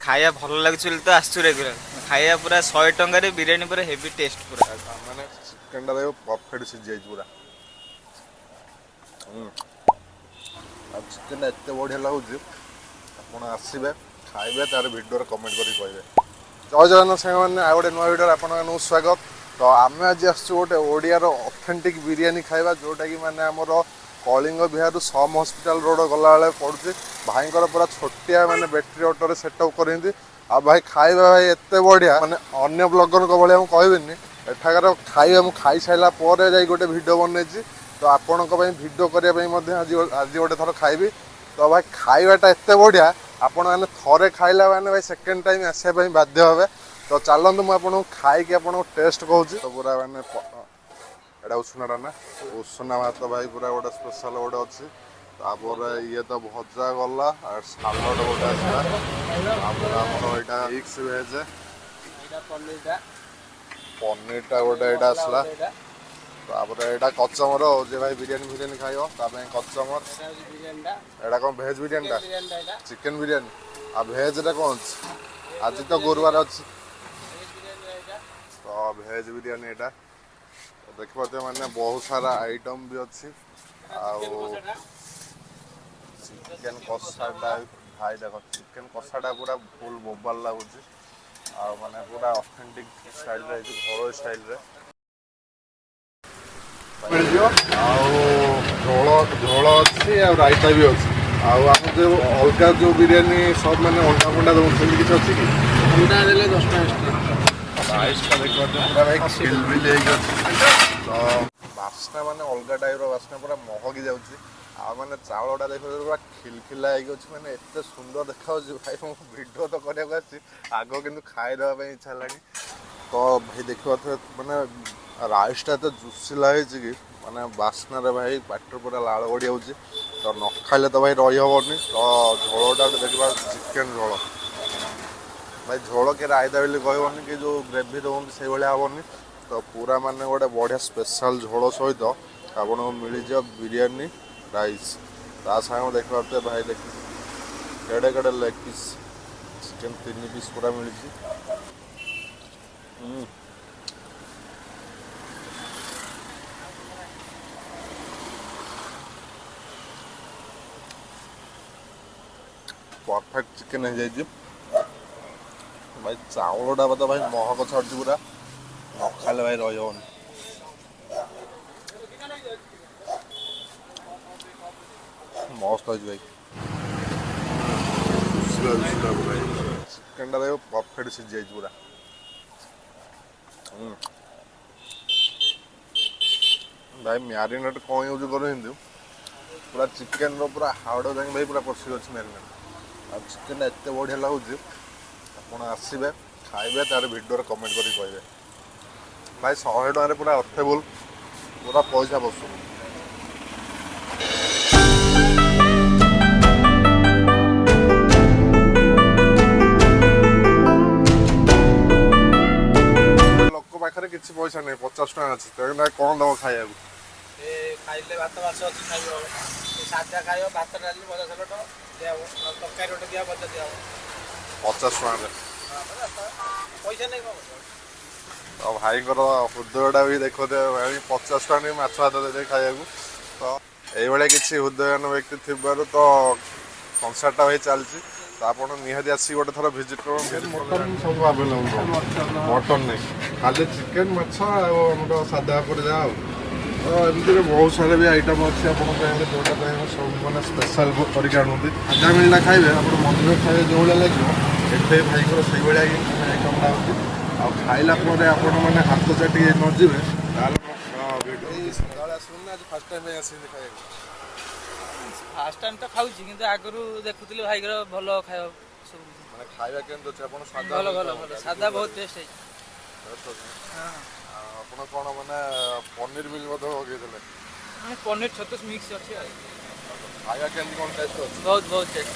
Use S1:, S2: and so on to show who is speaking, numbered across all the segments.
S1: खाया भल लगे तो आसु रेगुलर खाया पूरा 100 टंका बिरियानी पूरा हेवी टेस्ट पूरा
S2: मैंने चिकेन टा देखो परफेक्ट सीझी पूरा चिकेन एत बढ़िया लगुच आप आसवे खाइबे तार भिडियो कमेंट कर कहे जय जगन्नाथ सांग मैंने आ गए नुआ भिडियो आपको स्वागत। तो आम आज आसु गोटे ओडियार ऑथेंटिक बिरियानी खाइबा जोटा कि माने आमर कलिंग बिहार सम हॉस्पिटल रोड गला बेले पड़ुଛି भाईଙ୍କର पूरा छोटिया माने बैटेरी ऑटो सेटअप करती आ भाई खाइबा भाई एत बढ़िया माने अन्य ब्लॉगर भाई मुझे कहबिनी एठाकार खाइबा मुझे खाई सारा पर जाई गोटे भिडियो बनई तो आपण भिडियो करने आज गोटे थर खाइबी तो भाई खाइबाटा एत बढ़िया आपण मैंने थरे खाइला मैंने भाई सेकेंड टाइम आसापी बाध्य हे तो चलतु मुझे खाई टेस्ट कहूँ तो पूरा मैंने एटा उसनाटा ना उसना भात भाई पूरा गोटे स्पेशल गोटे अच्छी तापर ये तो भजा गला और सालड गोटे आसला यहाँ मिक्स भेज पनीरटा गोटे यहाँ आसला तापर यहाँ कचमर हो भाई बिरियानी फिरियानी खाइब कचमर एटा कौन भेज बिरियानी चिकेन बिरियानी आ भेज कौन आज तो गुरुवार अच्छी तो भेज बिरियानी यहाँ देख पाते मैंने बहुत सारा आइटम भी अच्छी चिकेन कषाटा भाई देख चिकेन कषाटा पूरा फुल बोबाल लगुच माने पूरा ऑथेंटिक स्टाइल घर स्टाइल झोल अच्छी रायता भी अच्छी आम जो अलग जो बिरियानी सब मैंने अंडा फंडा दूसरी किसी अच्छी कि
S3: अंडा देले 10 टा एक्स्ट्रा
S2: राइसटा देखो पूरा भाई खिलबिल तो बास्ना माने अलग टाइप बास्ना पूरा महकी जाऊँगी मैंने चावलटा देख पूरा खिलखिला मैंने एत सुंदर देखा भाई मो भिडियो तो करने आग कि खाईदेवाई इच्छा है तो भाई देखा मैंने राइसटा तो जुसी लगे कि माने बास्ना भाई पाटर पूरा लाल गड़ी जाऊँगी तो न खाइले तो भाई रही हेनी तो झोलटा देखा चिकेन झोल भाई झोल के रायदा बोली कहबनी कि जो ग्रेवी दौरान से भाया हेनी तो पूरा माने गोटे बढ़िया स्पेशल झोल सहित आपको मिल जाए बिरियानी राइस ता साथ देख पाते भाई देख केड़े केड़े लेग पीस चिकेन 3 पीस पूरा मिली परफेक्ट चिकेन हो जाए भाई चावलटा तो भाई महक छाड़ी पूरा न खाइले भाई रही हेनी मस्त है भाई चिकेन टा परफेक्ट सीझी पूरा भाई मैरिनेट कौन यूज कर पूरा चिकेन पूरा हाड़ जाए भाई पूरा पशि अच्छी मैरिनेट आ चिकेन एत बढ़िया लगुच आप आसवे खाइबे तार भिडियो कमेंट कर कहे भाई 100 टकर पूरा अर्थेबल पूरा पैसा बसू पाखे किसी पैसा नहीं 50 टका अच्छी तो कौन दब खाया
S3: खाइले भात माछ अछि खाइबो सादा खाइबो भात डाली भजा सलट दिया तरकारी रोटी दिया भजा दिया
S2: 50 टका
S3: पैसा नहीं कम
S2: तो भाई हृदयटा भी देखो भाई 50 टका नहीं माछ भात दे खाया तो ये किसी हृदयवान व्यक्ति थी तो संसारटा भाई चलती तो आप निहाती आसिक गोटे थर भिजिट कर मटन सब आवेलेबल मटन नहीं खाली चिकेन माछ आम सादा पर जा तो एमती बहुत सारे भी आइटम अच्छी आपड़ा चाहिए सब मैंने स्पेशल करके आनुँगी सादा मिलना खाइबे आप मंदिर खाइबे जो भाई लगे एटे भाई से भाया आइटम आती आ खाइला मैंने हाथ चाटी न जी सकाल आसना आज फास्ट टाइम आस खाइए
S3: फास्ट टाइम तो खाऊची किंतु आगरू देखुतली भाई घर भलो खायो सब
S2: माने खाइबा केन तो आपण सादा
S3: भलो भलो भलो सादा बहुत टेस्ट है हां
S2: आपण कोन माने पनीर मिल बदो होगे देले
S3: पनीर छत्तस मिक्स अछि
S2: खाइबा केन कोन टेस्ट अछि
S3: बहुत बहुत टेस्ट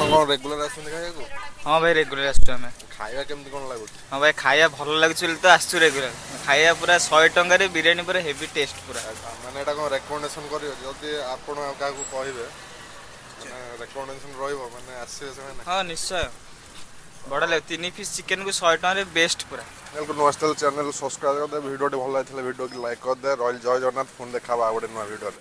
S2: मन रेगुलर आसन खाइया को
S1: हाँ भाई रेगुलर आसु आम
S2: खाइबा केमती कोन लागु
S1: हाँ भाई खाया भल लगे तो आसु रेगुलर खाया पूरा 100 टंका बिरियानी पूरा हेवी टेस्ट पूरा
S2: माने एटा कोन रेकमेंडेशन करियो जदी आपण का कहबे ରେକମେଣ୍ଡେସନ ରହିବ ମାନେ ଆସିବେ ସେମାନେ
S1: ହଁ ନିଶ୍ଚୟ ବଡ଼ ଲାଗେ 3 ପିସ୍ ଚିକେନ୍ କୁ 100 ଟଙ୍କାରେ ବେଷ୍ଟ ପୁରା।
S2: ନୂଆ ଚ୍ୟାନେଲ ସବସ୍କ୍ରାଇବ କରିଦେ ଭିଡ଼ିଓଟି ଭଲ ଲାଗିଥିଲା ଭିଡ଼ିଓ ଲାଇକ୍ କରିଦେ ରହିଲି ଜୟ ଜଗନ୍ନାଥ ପୁଣି ଦେଖା ହବା ଆଉ ଗୋଟେ ନୂଆ ଭିଡ଼ିଓରେ।